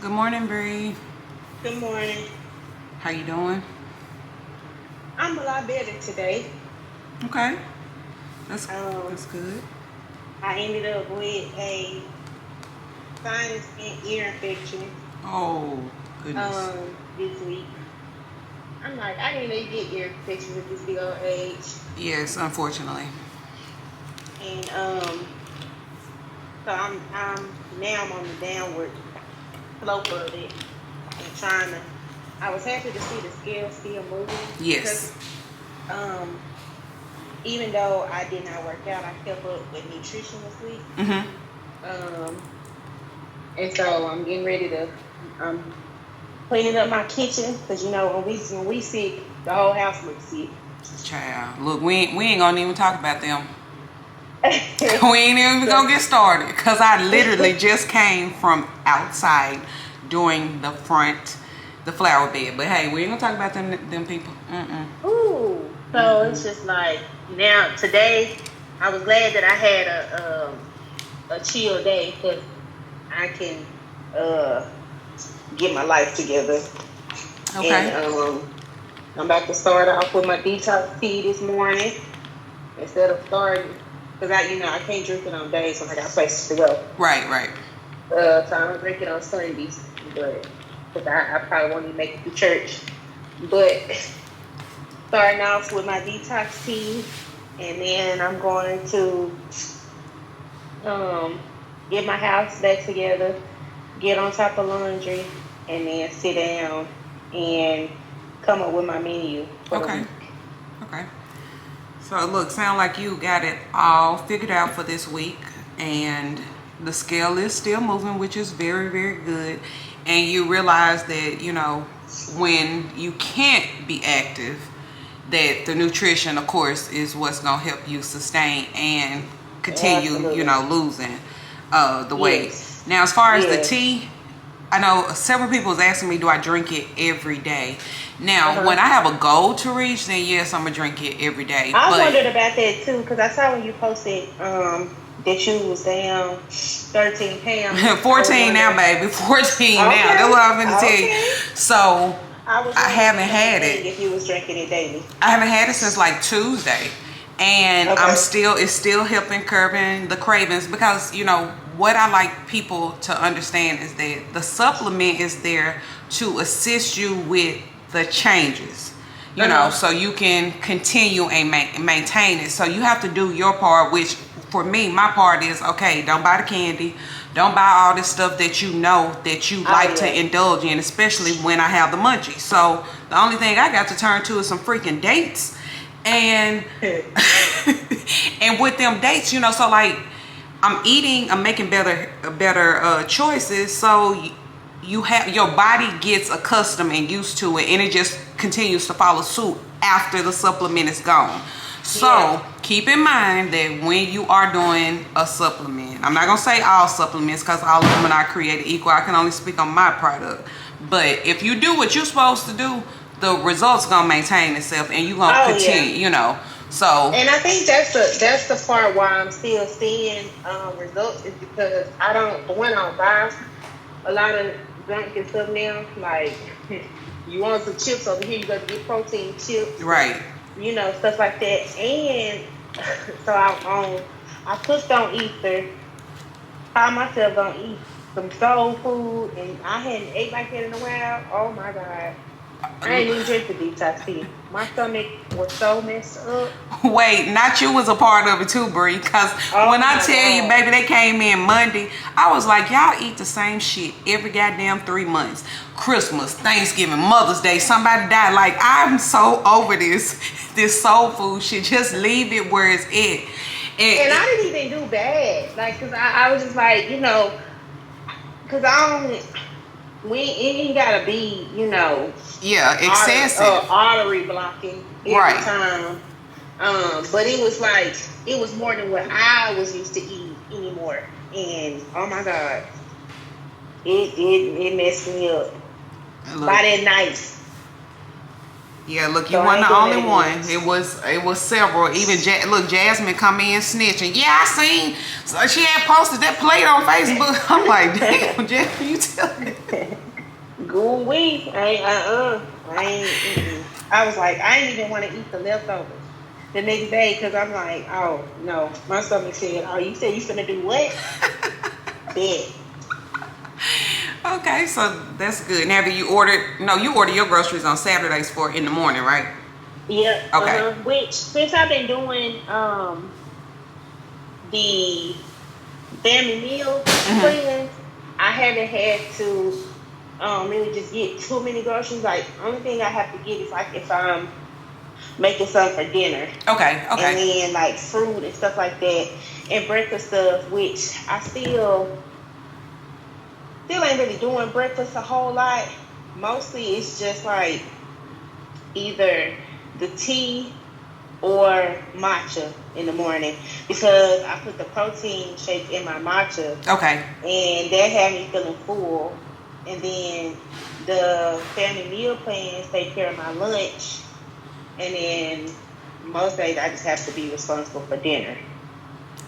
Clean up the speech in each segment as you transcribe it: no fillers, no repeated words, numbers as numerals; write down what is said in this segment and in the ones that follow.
Good morning, Bree. Good morning. How you doing? I'm a lot better today. Okay, that's Um, that's good. I ended up with a sinus and ear infection Oh goodness. this week. I'm like, I didn't even get ear infections at this big old age. Yes, unfortunately. And so I'm on the downward slope of it and trying to I was happy to see the scale still moving because Yes. um even though I did not work out, I kept up with nutrition this week. Mhm. Um And so I'm getting ready to um cleaning up my kitchen because when we sick, the whole house looks sick. Child, look, we ain't gonna even talk about them. We ain't even gonna get started, cause I literally just came from outside doing the flower bed. But hey, we ain't gonna talk about them people. Mm-mm. Ooh, so Mm-mm. it's just like now today, I was glad that I had a chill day because I can uh get my life together. And Okay. I'm about to start off with my detox tea this morning instead of starting because I can't drink it on days when I got places to go. Right. Right. So I don't drink it on Sundays, but because I probably won't even make it to church. But starting off with my detox tea, and then I'm going to um get my house back together, get on top of laundry, and then sit down and come up with my menu for the Okay. week. Okay. So look, sound like you got it all figured out for this week, and the scale is still moving, which is very, very good. And you realize that when you can't be active, that the nutrition, of course, is what's gonna help you sustain and continue, Absolutely. losing the weight. Yes. Now, as far as the Yes. tea, I know several people was asking me, do I drink it every day? Now, when Uh-huh. I have a goal to reach, then yes, I'm gonna drink it every day. I But wondered about that too, because I saw when you posted that you was down 13 pounds. I was 14 now, wondering. baby. 14 now. That's Okay. what I'm gonna tell you. Okay. So I was I wondering haven't the same had it. thing if you was drinking it daily. I haven't had it since like Tuesday, and Okay. it's still helping curbing the cravings, because what I like people to understand is that the supplement is there to assist you with the changes. Uh-huh. So you can continue and maintain it. So you have to do your part, which for me, my part is, okay, don't buy the candy, don't buy all this stuff that that you Oh like to yeah. indulge in, especially when I have the munchies. So the only thing I got to turn to is some freaking dates, and and with them dates, so like I'm making better choices. So you have your body gets accustomed and used to it, and it just continues to follow suit after the supplement is gone. Yeah. So keep in mind that when you are doing a supplement, I'm not gonna say all supplements because all of them are not created equal. I can only speak on my product. But if you do what you're supposed to do, the results gonna maintain itself, and you gonna Oh yeah. continue. So And I think that's the part why I'm still seeing results is because I don't buy a lot of junk and stuff now. Like you want some chips over here, you got to get protein chips and right. stuff like that. And so I cooked on Easter, caught myself gonna eat some soul food, and I hadn't ate like that in a while. Oh my god. I ain't even drink the detox tea. My stomach was so messed up. Wait, not you was a part of it too, Bree. Cause when Oh I my tell you, god. baby, they came in Monday, I was like, y'all eat the same shit every goddamn 3 months. Christmas, Thanksgiving, Mother's Day, somebody died. Like, I'm so over this soul food shit. Just leave it where it's at. And And I didn't even do bad. Like, cause I was just like, cause I don't, we it ain't gotta be, yeah, excessive. artery blocking every Right. time. But it was like, it was more than what I was used to eat anymore. And oh my God, it messed me up. Look, By that night. Yeah, look, you So I weren't ain't the doing only that one. again. It was several. Even look, Jasmine come in snitching. Yeah, I seen. So she had posted that plate on Facebook. I'm like, damn, Jasmine, you tell me. Go away. I ain't. I was like, I ain't even want to eat the leftovers the next day because I'm like, oh no, my stomach said, oh, you said you finna do what? Bet. Okay, so that's good. Now, have you ordered? No, you order your groceries on Saturdays for in the morning, right? Yep. Okay. Which since I've been doing the family meal plans, I haven't had to really just get too many groceries. Like only thing I have to get is like if I'm making something for dinner. Okay. And Okay. then like fruit and stuff like that and breakfast stuff, which I still ain't really doing breakfast a whole lot. Mostly it's just like either the tea or matcha in the morning because I put the protein shake in my matcha Okay. and that had me feeling full. And then the family meal plans take care of my lunch, and then most days I just have to be responsible for dinner.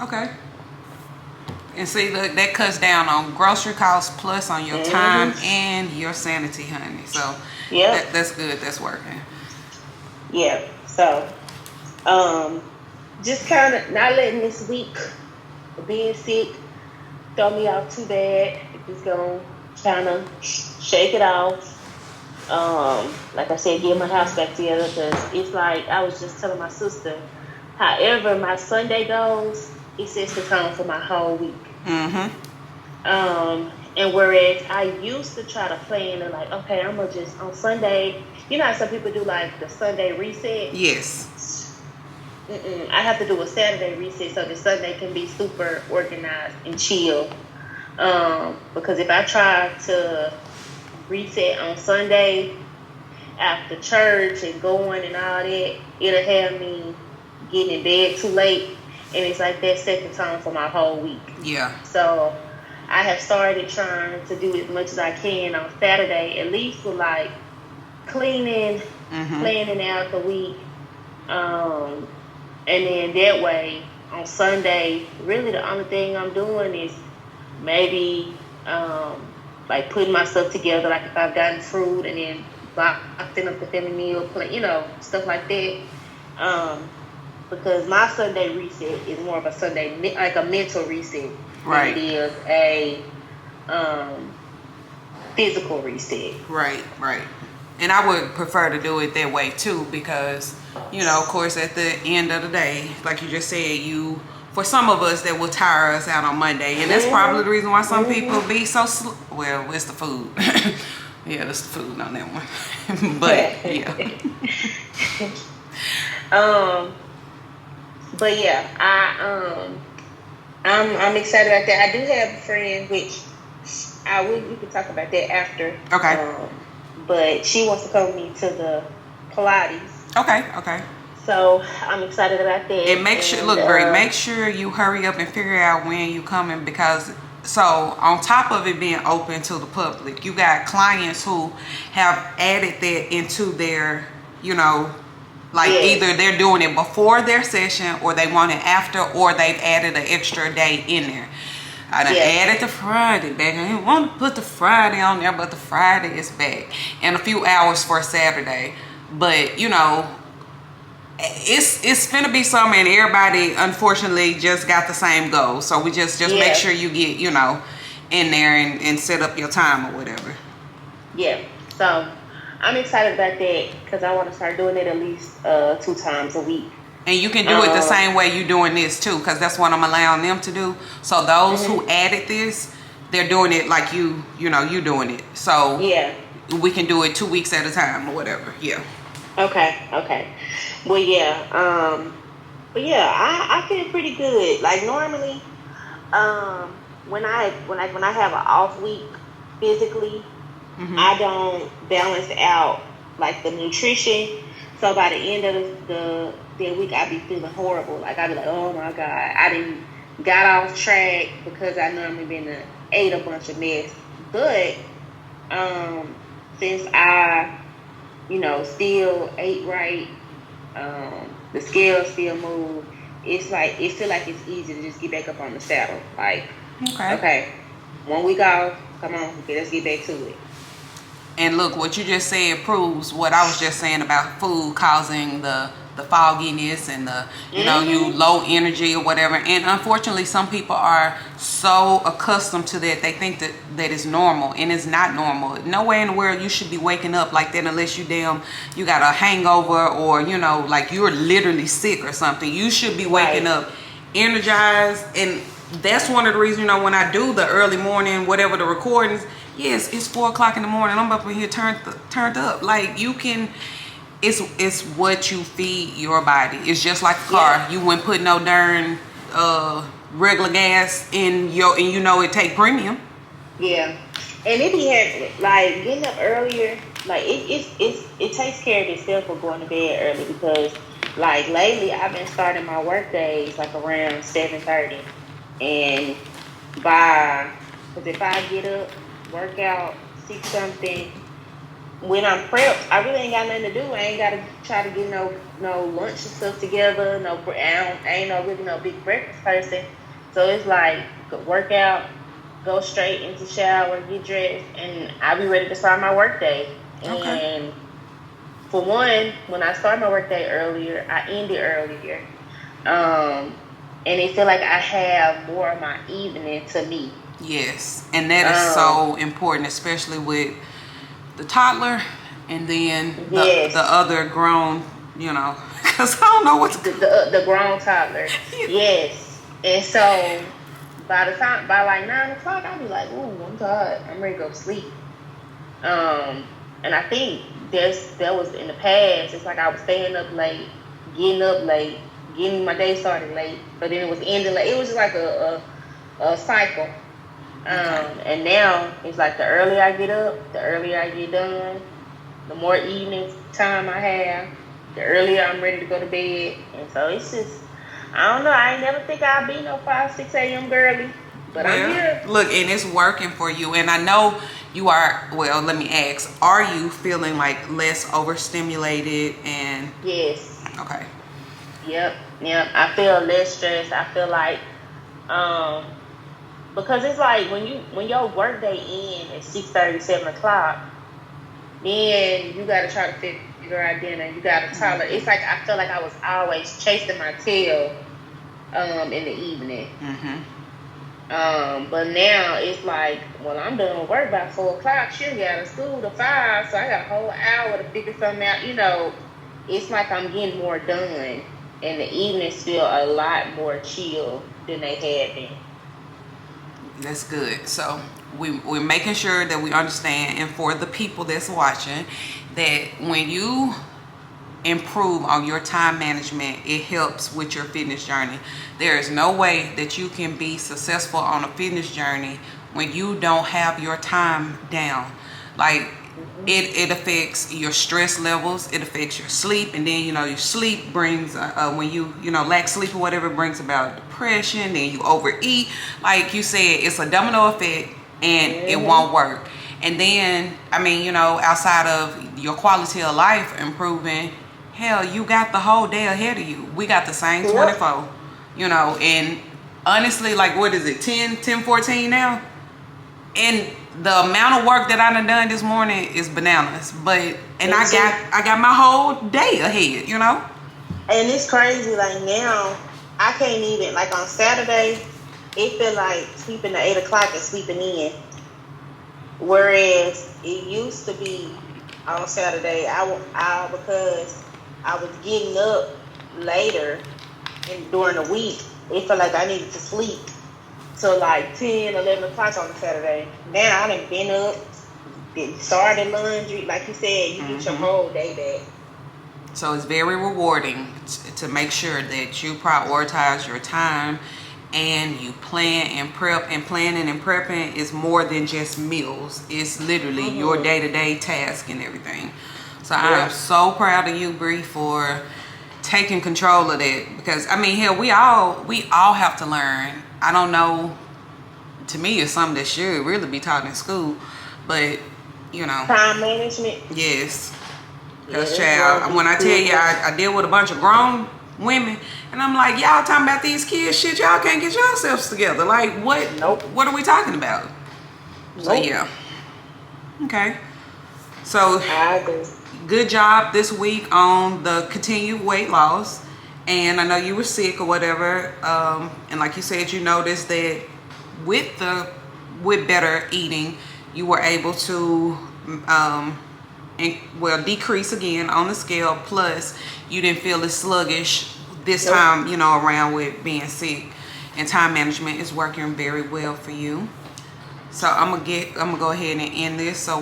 Okay. And see, look, that cuts down on grocery costs plus on your time and your sanity, honey. So Yep. that's good. That's working. Yeah. So, just kind of not letting this week of being sick throw me off too bad. Just gonna kind of shake it off. Like I said, get my house back together because it's like I was just telling my sister. However, my Sunday goes, it sets the tone for my whole week. And whereas I used to try to plan and like, okay, I'm gonna just on Sunday. You know how some people do like the Sunday reset. Yes. I have to do a Saturday reset so the Sunday can be super organized and chill. Because if I try to reset on Sunday after church and going and all that, it'll have me getting in bed too late, and it's like that set the tone for my whole week. Yeah. So I have started trying to do as much as I can on Saturday, at least with like cleaning, planning out the week, and then that way on Sunday, really the only thing I'm doing is maybe like putting my stuff together, like if I've gotten fruit and then boxing up the family meal, stuff like that. Because my Sunday reset is more of a Sunday, like a mental reset, Right. than it is a physical reset. Right. Right. And I would prefer to do it that way too because, of course, at the end of the day, like you just said, for some of us that will tire us out on Monday, and that's probably the reason why some people be so well, it's the food. Yeah, it's the food on that one. But yeah. But yeah, I'm excited about that. I do have a friend which we can talk about that after. Okay. But she wants to come with me to the Pilates. Okay. So I'm excited about that. And make sure you hurry up and figure out when you coming because so on top of it being open to the public, you got clients who have added that into their, either they're doing it before their session or they want it after or they've added an extra day in there. I done added the Friday back. I didn't want to put the Friday on there, but the Friday is back. And a few hours for Saturday. But, it's finna be something and everybody, unfortunately, just got the same goal. So we just make sure you get, in there and set up your time or whatever. Yeah. So I'm excited about that because I want to start doing it at least 2 times a week. And you can do it the same way you're doing this too, because that's what I'm allowing them to do. So those who added this, they're doing it like you doing it. So we can do it 2 weeks at a time or whatever. Yeah. Okay. Well, yeah. But yeah, I feel pretty good. Like normally, when I have an off week physically, I don't balance out like the nutrition. So by the end of the week, I be feeling horrible. Like I be like, oh my god, I didn't got off track because I normally been ate a bunch of mess. But since I still ate right, the scale still move, it's like it feel like it's easy to just get back up on the saddle. Like, Okay. okay, 1 week off, come on, okay, let's get back to it. And look, what you just said proves what I was just saying about food causing the fogginess and the you low energy or whatever. And unfortunately, some people are so accustomed to that they think that is normal, and it's not normal. Nowhere in the world you should be waking up like that unless you got a hangover or like you're literally sick or something. You should be waking up energized, and that's one of the reasons when I do the early morning whatever the recordings. Yes, it's 4 o'clock in the morning. I'm up in here turned up. Like you can, it's what you feed your body. It's just like a car. Yeah. You wouldn't put no darn regular gas in your, and it take premium. Yeah, and it be like getting up earlier. Like it takes care of itself for going to bed early, because like lately I've been starting my work days like around 7:30, and because if I get up, work out, 6 something. When I'm prepped, I really ain't got nothing to do. I ain't got to try to get no lunch and stuff together. I ain't no big breakfast person. So it's like work out, go straight into shower, get dressed, and I'll be ready to start my work day. Okay. And for one, when I start my work day earlier, I end it earlier. And it feel like I have more of my evening to me. Yes, and that is so important, especially with the toddler and then the other grown, because I don't know what's the grown toddler. Yes, and so by like 9 o'clock, I'll be like, "Ooh, I'm tired. I'm ready to go to sleep." And I think that was in the past. It's like I was staying up late, getting my day started late, but then it was ending late. It was just like a cycle. And now it's like the earlier I get up, the earlier I get done, the more evening time I have, the earlier I'm ready to go to bed. And so it's just, I don't know, I ain't never think I'd be no 5, 6 a.m. girly, but I'm here. Look, and it's working for you. And I know you are, well, let me ask, are you feeling like less overstimulated and? Yes. Okay. Yep. I feel less stressed. I feel like, because it's like when your work day ends at 6:30, 7 o'clock, then you got to try to figure out dinner. You got to tolerate. It's like I feel like I was always chasing my tail in the evening. But now it's like, well, I'm done with work by 4 o'clock. She'll get out of school to 5, so I got a whole hour to figure something out. It's like I'm getting more done, and the evenings feel a lot more chill than they had been. That's good. So we're making sure that we understand, and for the people that's watching, that when you improve on your time management, it helps with your fitness journey. There is no way that you can be successful on a fitness journey when you don't have your time down. Like it affects your stress levels, it affects your sleep, and then your sleep brings when you lack sleep or whatever, brings about depression. Then you overeat, like you said, it's a domino effect, and it won't work. And then outside of your quality of life improving, hell, you got the whole day ahead of you. We got the same 24, and honestly, like, what is it, 10:14 now? And the amount of work that I done this morning is bananas. But I got my whole day ahead, And it's crazy. Like now, I can't even, like on Saturday, it feel like sleeping at 8 o'clock and sleeping in. Whereas it used to be on Saturday, because I was getting up later and during the week, it felt like I needed to sleep till like 10, 11 o'clock on a Saturday. Now I done been up, started laundry. Like you said, you get your whole day back. So it's very rewarding to make sure that you prioritize your time and you plan and prep. And planning and prepping is more than just meals. It's literally your day-to-day task and everything. So I am so proud of you, Bree, for taking control of that. Because hell, we all have to learn. I don't know. To me, it's something that should really be taught in school, but time management. Yes. Cause child, when I tell you I deal with a bunch of grown women, and I'm like, y'all talking about these kids shit, y'all can't get yourselves together. Like, what? Nope. What are we talking about? Nope. So yeah. Okay. So I agree. good job this week on the continued weight loss. And I know you were sick or whatever. And like you said, you noticed that with better eating, you were able to decrease again on the scale. Plus, you didn't feel as sluggish this time, you know, around with being sick. And time management is working very well for you. So I'm gonna go ahead and end this. So